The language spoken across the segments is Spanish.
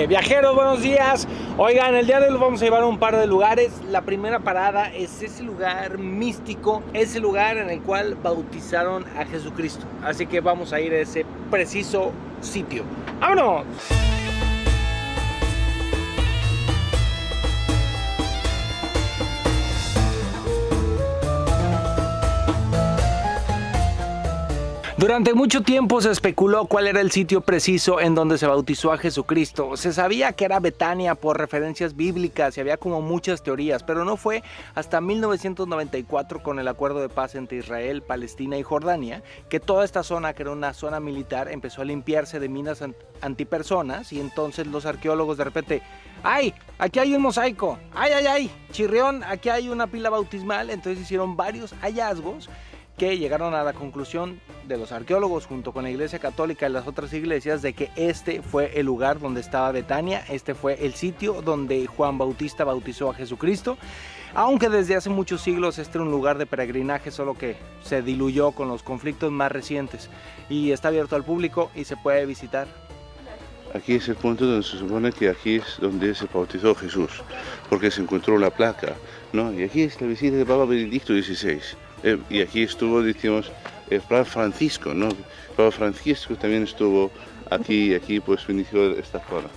Viajeros, buenos días. Oigan, el día de hoy vamos a llevar a un par de lugares. La primera parada es ese lugar místico, ese lugar en el cual bautizaron a Jesucristo. Así que vamos a ir a ese preciso sitio. ¡Vámonos! Durante mucho tiempo se especuló cuál era el sitio preciso en donde se bautizó a Jesucristo. Se sabía que era Betania por referencias bíblicas y había como muchas teorías, pero no fue hasta 1994 con el acuerdo de paz entre Israel, Palestina y Jordania que toda esta zona, que era una zona militar, empezó a limpiarse de minas antipersonas y entonces los arqueólogos de repente, ¡ay! Aquí hay un mosaico, ¡ay! Chirrión, aquí hay una pila bautismal. Entonces hicieron varios hallazgos que llegaron a la conclusión de los arqueólogos junto con la Iglesia Católica y las otras iglesias de que este fue el lugar donde estaba Betania, este fue el sitio donde Juan Bautista bautizó a Jesucristo, aunque desde hace muchos siglos este era un lugar de peregrinaje, solo que se diluyó con los conflictos más recientes y está abierto al público y se puede visitar. Aquí es el punto donde se supone que aquí es donde se bautizó Jesús, porque se encontró la placa, ¿no? Y aquí es la visita de Papa Benedicto XVI. Y aquí estuvo, decimos, el Papa Francisco, ¿no? Papa Francisco también estuvo aquí pues inició esta zona.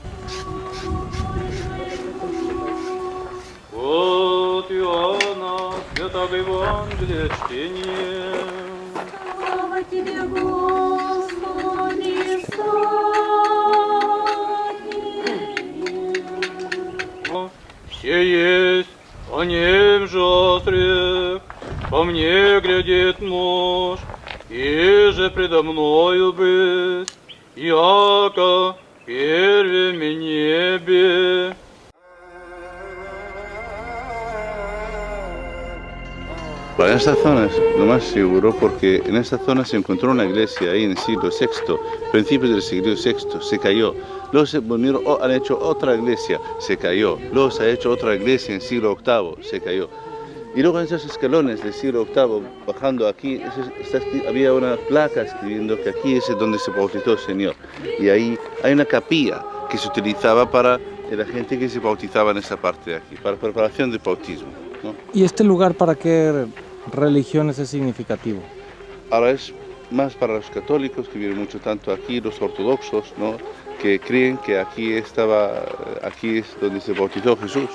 По мне глядит нож, и же предо мною бысть, яко первыми небе. Para esta zona es lo más seguro porque en esta zona se encontró una iglesia ahí en el siglo VI, principios del siglo VI, se cayó. Luego se volvieron, han hecho otra iglesia, se cayó. Luego se ha hecho otra iglesia en el siglo VIII, se cayó. Y luego en esos escalones del siglo VIII, bajando aquí, había una placa escribiendo que aquí es donde se bautizó el Señor. Y ahí hay una capilla que se utilizaba para la gente que se bautizaba en esa parte de aquí, para preparación del bautismo, ¿no? ¿Y este lugar para qué religiones es significativo? Ahora es más para los católicos que viven mucho tanto aquí, los ortodoxos, ¿no? Que creen que aquí es donde se bautizó Jesús.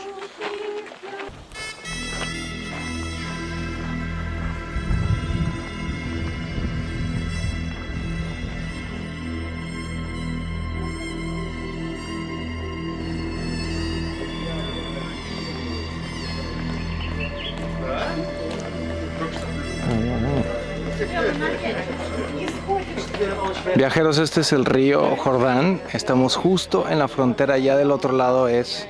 Viajeros, este es el río Jordán, estamos justo en la frontera, ya del otro lado es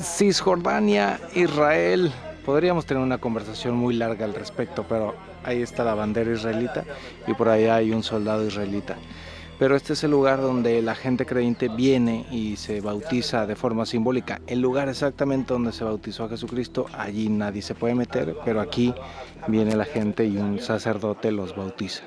Cisjordania, Israel. Podríamos tener una conversación muy larga al respecto, pero ahí está la bandera israelita y por allá hay un soldado israelita. Pero este es el lugar donde la gente creyente viene y se bautiza de forma simbólica. El lugar exactamente donde se bautizó a Jesucristo, allí nadie se puede meter, pero aquí viene la gente y un sacerdote los bautiza.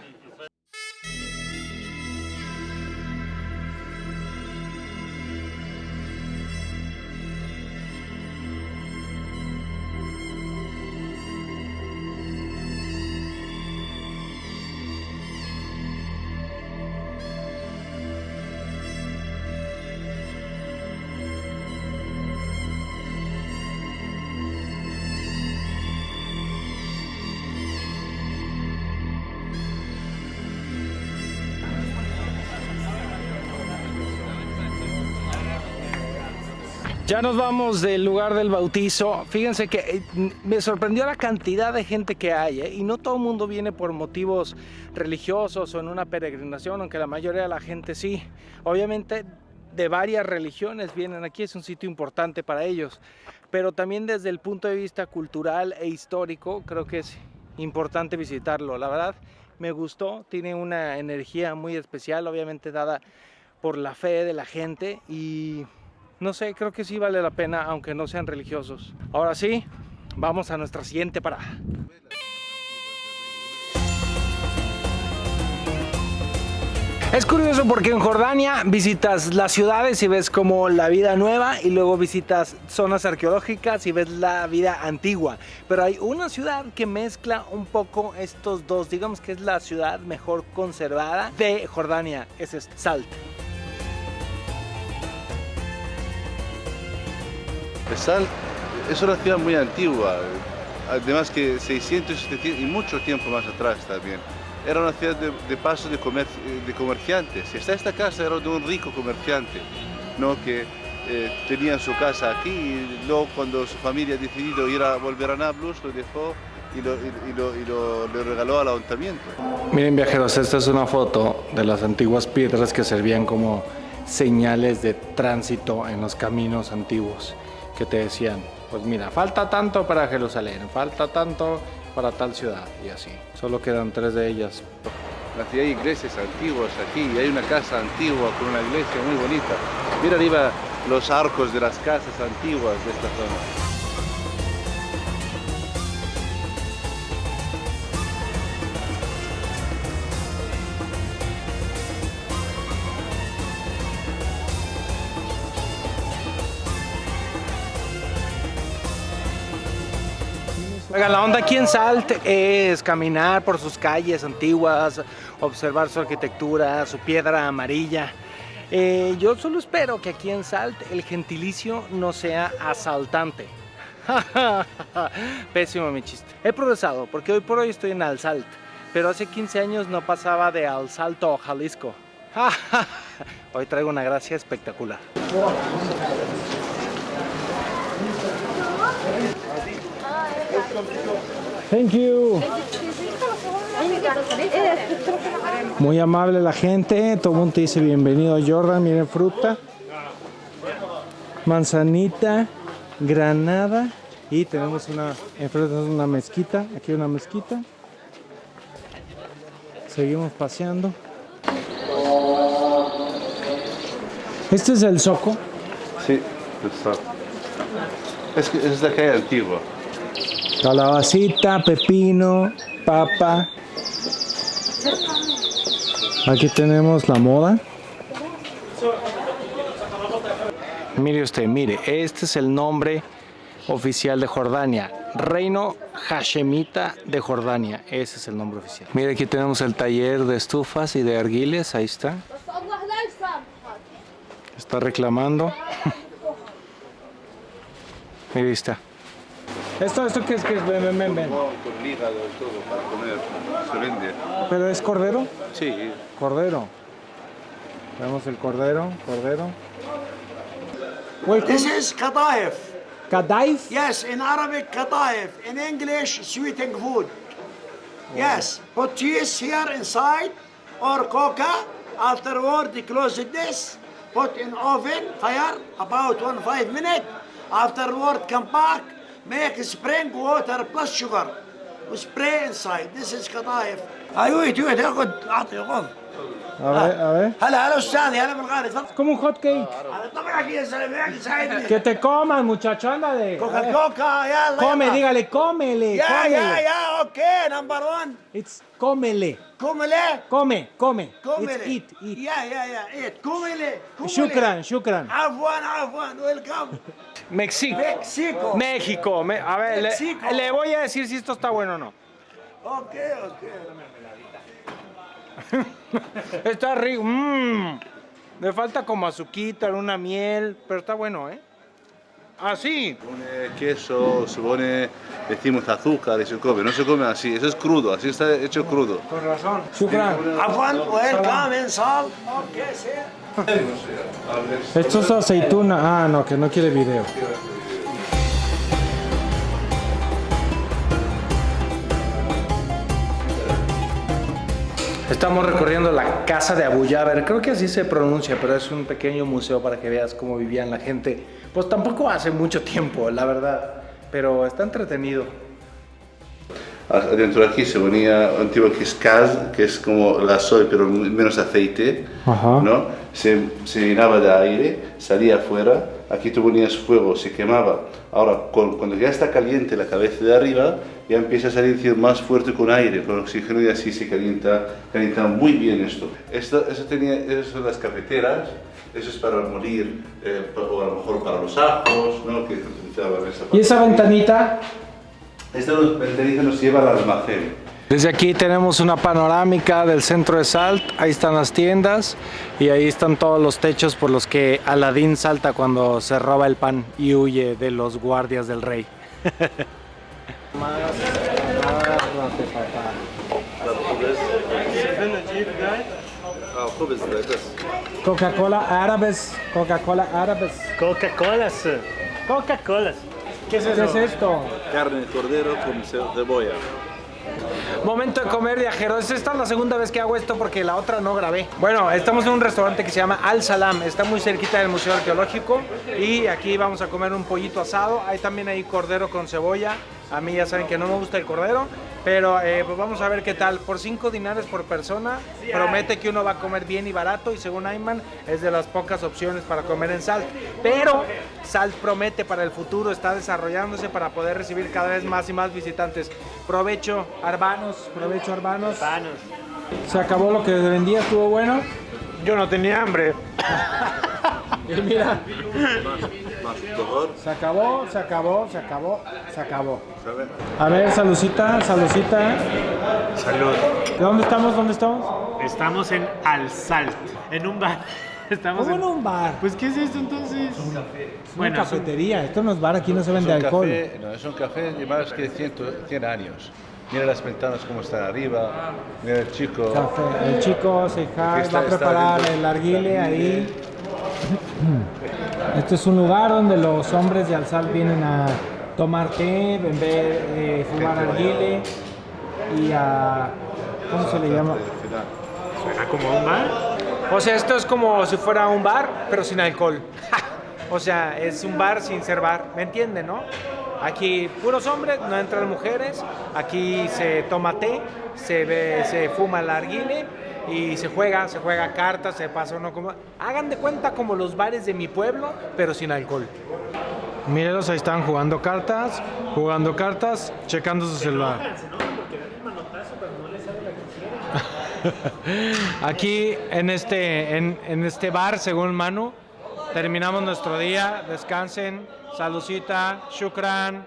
Ya nos vamos del lugar del bautizo. Fíjense que me sorprendió la cantidad de gente que hay, y no todo el mundo viene por motivos religiosos o en una peregrinación, aunque la mayoría de la gente sí. Obviamente de varias religiones vienen aquí, es un sitio importante para ellos, pero también desde el punto de vista cultural e histórico creo que es importante visitarlo. La verdad me gustó, tiene una energía muy especial, obviamente dada por la fe de la gente, y no sé, creo que sí vale la pena, aunque no sean religiosos. Ahora sí, vamos a nuestra siguiente parada. Es curioso porque en Jordania visitas las ciudades y ves como la vida nueva y luego visitas zonas arqueológicas y ves la vida antigua. Pero hay una ciudad que mezcla un poco estos dos, digamos que es la ciudad mejor conservada de Jordania, ese es Salt. Salt es una ciudad muy antigua, además que 600, 700 y mucho tiempo más atrás también. Era una ciudad de paso de comerciantes. Esta casa era de un rico comerciante, ¿no? Que tenía su casa aquí y luego cuando su familia ha decidido volver a Nablus, lo dejó y lo regaló al ayuntamiento. Miren viajeros, esta es una foto de las antiguas piedras que servían como señales de tránsito en los caminos antiguos, que te decían, pues mira, falta tanto para Jerusalén, falta tanto para tal ciudad y así. Solo quedan 3 de ellas. Hay iglesias antiguas aquí, hay una casa antigua con una iglesia muy bonita. Mira arriba los arcos de las casas antiguas de esta zona. Oigan, la onda aquí en Salt es caminar por sus calles antiguas, observar su arquitectura, su piedra amarilla. Yo solo espero que aquí en Salt el gentilicio no sea asaltante. Pésimo mi chiste. He progresado porque hoy por hoy estoy en Al Salt, pero hace 15 años no pasaba de Al Salto, Jalisco. Hoy traigo una gracia espectacular. Thank you. Muy amable la gente, todo el mundo te dice bienvenido a Jordan. Miren, fruta, manzanita, granada y tenemos enfrente tenemos una mezquita, aquí hay una mezquita. Seguimos paseando. Este es el zoco. Sí, es la calle antigua. Calabacita, pepino, papa. Aquí tenemos la moda. Mire usted, mire, este es el nombre oficial de Jordania. Reino Hashemita de Jordania. Ese es el nombre oficial. Mire, aquí tenemos el taller de estufas y de arguiles. Ahí está. Está reclamando. Mire, ahí está. ¿Esto qué es? Ven. Con hígado y todo para comer, se vende. ¿Pero es cordero? Sí. Cordero. Vemos el cordero. This is kadaif. Kadaif? Yes, in Arabic kadaif. In English, sweetening food. Yes, put cheese here inside or coca. Afterward, close this. Put in oven, fire, about 5 minutes. Afterward, come back. Make spring water plus sugar. Spray inside. This is kadaif. ايوه تاخذ اعطي خذ. A ver. هلا استاذي هلا بالغالي تفضل. Como un hot cake. هلا طبعك يا زلمه ساعدني. Que te comas, muchacho, ándale. كوكا يلا. Come, dígale, cómele. يا اوكي نمبر 1. It's cómele. كومله. Come. كومله. It's eat. يا ايت كومله. Shukran. عفوا ويلكم. México. México. A ver, México. le voy a decir si esto está bueno o no. Ok. Está rico. Le falta como azuquita, una miel, pero está bueno, ¿eh? Así. Se pone queso, se pone, decimos azúcar y se come. No se come así, eso es crudo, así está hecho crudo. Con razón. Shukran. عفوا ويلكم انصال. اوكي سير. Esto es aceituna. Ah, no, que no quiere video. Estamos recorriendo la casa de Abu Jaber, creo que así se pronuncia, pero es un pequeño museo para que veas cómo vivían la gente. Pues tampoco hace mucho tiempo, la verdad, pero está entretenido. Adentro de aquí se ponía antiguo que es como la soy, pero menos aceite, Ajá. ¿no? se llenaba de aire, salía afuera, aquí tú ponías fuego, se quemaba. Ahora, cuando ya está caliente la cabeza de arriba, ya empieza a salir más fuerte con aire, con oxígeno, y así se calienta muy bien esto. Eso son las cafeteras, eso es para molir, o a lo mejor para los ajos, ¿no? Que utilizaban esa parte. ¿Y esa ventanita? Esta ventanita nos lleva al almacén. Desde aquí tenemos una panorámica del centro de Salt, ahí están las tiendas y ahí están todos los techos por los que Aladín salta cuando se roba el pan y huye de los guardias del rey. Coca-Cola árabes, Coca-Cola árabes. Coca-Cola, sir. Coca-Cola. ¿Qué es eso? ¿Qué es esto? Carne de cordero con cebolla. Momento de comer, viajeros. Esta es la segunda vez que hago esto porque la otra no grabé. Bueno, estamos en un restaurante que se llama Al Salam. Está muy cerquita del Museo Arqueológico y aquí vamos a comer un pollito asado. Hay también ahí cordero con cebolla. A mí ya saben que no me gusta el cordero, pero pues vamos a ver qué tal. Por 5 dinares por persona, promete que uno va a comer bien y barato y según Ayman es de las pocas opciones para comer en Salt. Pero Salt promete para el futuro, está desarrollándose para poder recibir cada vez más y más visitantes. Provecho, Arbanos, provecho, Arbanos. Se acabó lo que vendía, estuvo bueno. Yo no tenía hambre. Y mira, se acabó, se acabó, se acabó, se acabó. A ver, saludcita, saludcita. Salud. ¿De dónde estamos? ¿Dónde estamos? Estamos en Al Salt, en un bar. Estamos ¿Cómo en un bar? Pues, ¿qué es esto entonces? Es una Bueno, cafetería, esto no es bar, aquí no se vende alcohol. No, es un café de más que 100 años. Mira las ventanas como están arriba, mira el chico. Café. El chico se va a preparar el arguile ahí. Este es un lugar donde los hombres de Al Salt vienen a tomar té, beber, fumar arguile y a... ¿cómo se le llama? ¿suena como un bar? O sea, esto es como si fuera un bar, pero sin alcohol. O sea, es un bar sin ser bar, ¿me entienden, no? Aquí puros hombres, no entran mujeres, aquí se toma té, se fuma el arguile y se juega cartas, se pasa uno como... Hagan de cuenta como los bares de mi pueblo, pero sin alcohol. Mírenlos, ahí están jugando cartas, checando su celular. Aquí en este bar, según Manu, terminamos nuestro día. Descansen, saludcita, shukran,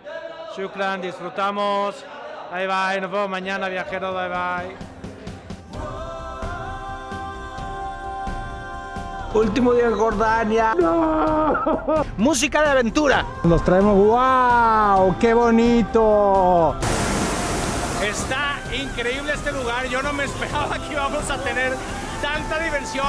disfrutamos. Bye bye, nos vemos mañana, viajeros, bye bye. Último día en Jordania. ¡No! Música de aventura. Nos traemos, wow, qué bonito. Está increíble este lugar. Yo no me esperaba que íbamos a tener tanta diversión.